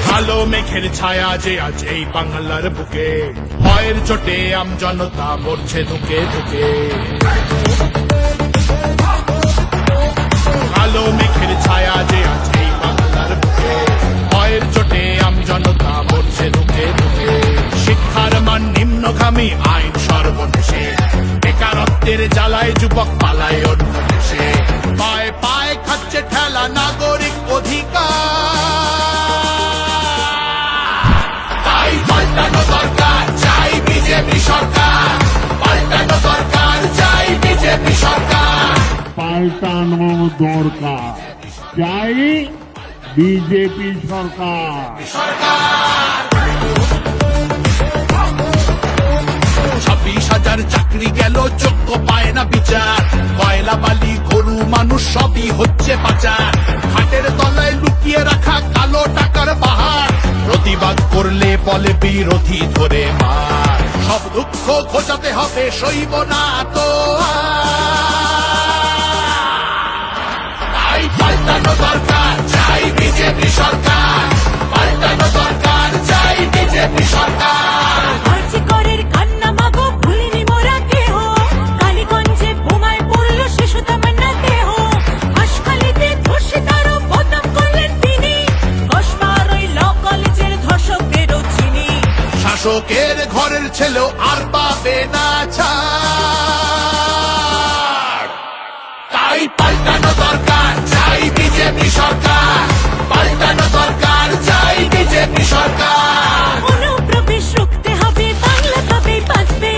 কালো মেঘের ছায়া যে আজ এই বাংলার বুকে, ভয়ের চোটে আমজনতা মরছে ধুকে ধুকে। কালো মেঘের ছায়া যে আজ এই বাংলার বুকে, ভয়ের চোটে আমজনতা মরছে ধুকে ধুকে। শিক্ষার মান নিম্নগামী, আইন সর্বনেশে, বেকারত্বের জ্বালায় যুবক পালায় অন্য দেশে। পায়ে পায়ে খাচ্ছে ঠেলা নাগরিক অধিকার, তাই পাল্টানো দরকার, চাই বিজেপি সরকার। পাল্টানো দরকার, চাই বিজেপি সরকার। পাল্টানো দরকার, চাই বিজেপি সরকার। 26,000 চাকরি গেল, যোগ্য পায় না বিচার। কয়লা বালি গরু মানুষ সবই হচ্ছে পাচার। ঘাটের তলায় লুকিয়ে রাখা কালো টাকার বাহার, প্রতিবাদ করলে বলে বিরোধী ধরে মার। সব দুঃখ ঘোচাতে হবে, সইব না তো তাই পাল্টানো দরকার, চাই বিজেপি সরকার। পাল্টানো দরকার, চাই বিজেপি সরকার। আরজিকরের কান্না মাগো ভুলিনি মোরা কেহ, কালীগঞ্জে বোমায় পড়ল শিশু তামান্না দেহ। হাসখালিতে ধর্ষিতারও বদনাম করলেন তিনি, কসবার ওই ল কলেজের ধর্ষকদেরও চিনি। শাসকের ঘরের ছেলেও আর পাবে না ছাড়, তাই পাল্টানো দরকার, চাই বিজেপি সরকার। পাল্টানো দরকার, চাই বিজেপি সরকার। অনুপ্রবেশ রুখতে হবে, বাংলা তবেই বাঁচবে।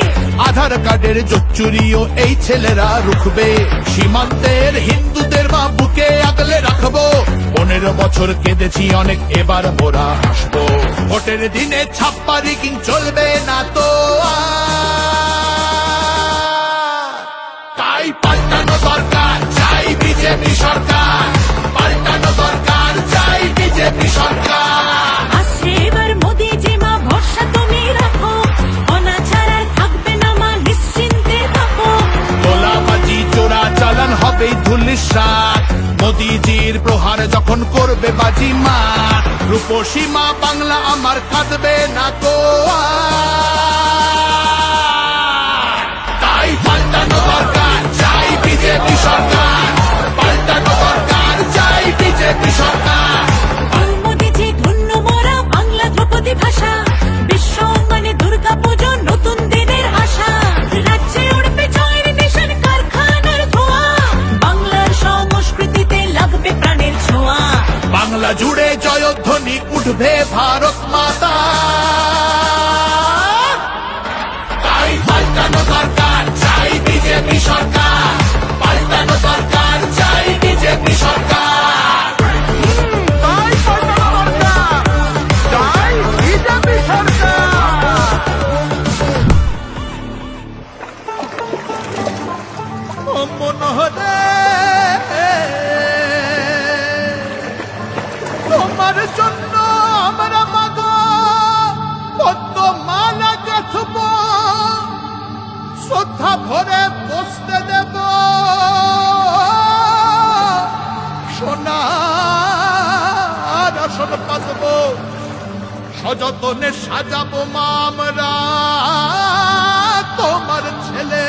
আধার কার্ডের চুরিও এই ছেলেরা রুখবে। সীমান্তের হিন্দুদের মা বুকে আগলে রাখবো। 15 বছর কেঁদেছি অনেক, এবার মোরা হাসবো। ভোটের দিনে ছাপ্পা রিগিং চলবে না তো আর, তাই পাল্টানো দরকার, চাই বিজেপি সরকার। পাল্টানো দরকার, চাই বিজেপি সরকার। আসছে এবার মোদি যে মা, ভরসা তুমি রাখো। অনাচার আর থাকবে না মা, নিশ্চিন্তে থাকো। তোলাবাজি চোরা চালান হবে ধুলিসাৎ, মোদিজির প্রহার যখন করবে বাজি মা। রূপসী মা বাংলা আমার কাঁদবে না তো আর, তাই পাল্টানো দরকার, চাই বিজেপি সরকার। পাল্টানো দরকার, চাই বিজেপি সরকার। মোদিজি ধন্য মোরা, বাংলা ধ্রুপদী ভাষা। বিশ্ব অঙ্গনে দুর্গা পুজো, নতুন দিনের আশা। রাজ্যে উঠবে জয়ের নিশান, কারখানার ধোঁয়া। বাংলার সংস্কৃতিতে লাগবে প্রাণের ছোঁয়া। বাংলা জুড়ে জয়ধ্বনি উঠবে ভারত মাতা, তাই পাল্টানো দরকার, চাই বিজেপি সরকার। পাল্টানো দরকার, চাই বিজেপি সরকার। তাই পাল্টানো দরকার, চাই বিজেপি সরকার। ও মনোহরে, তোমার জন্য আমরা মাগো পদ্ম মালা গাঁথব, শ্রদ্ধা ভরে বসতে দেব। সোনার আসন পাতব, সযতনে সাজাবো মা আমরা তোমার ছেলে।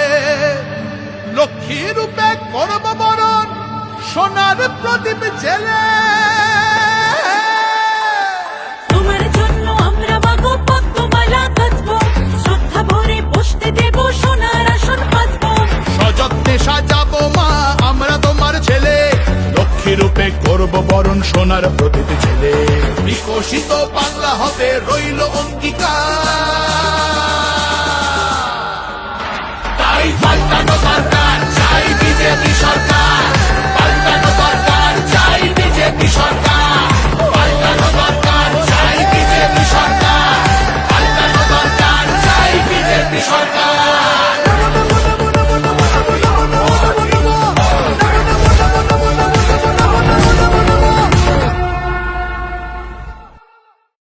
লক্ষ্মী রূপে করব বরণ, সোনার প্রদীপ জেলে। তোমার জন্য আমরা মাগো পদ্মমালা গাঁথবো, শ্রদ্ধা ভরে বসতে দেব, সোনার আসন পাতবো। সযত্নে সাজাবো মা আমরা তোমার ছেলে। লক্ষ্মী রূপে করব বরণ, সোনার প্রদীপ ছেলে। বিকশিত বাংলা হবে রইল অঙ্গীকার, তাই পাল্টানো দরকার, চাই বিজেপি সরকার। পাল্টানো দরকার, চাই বিজেপি সরকার।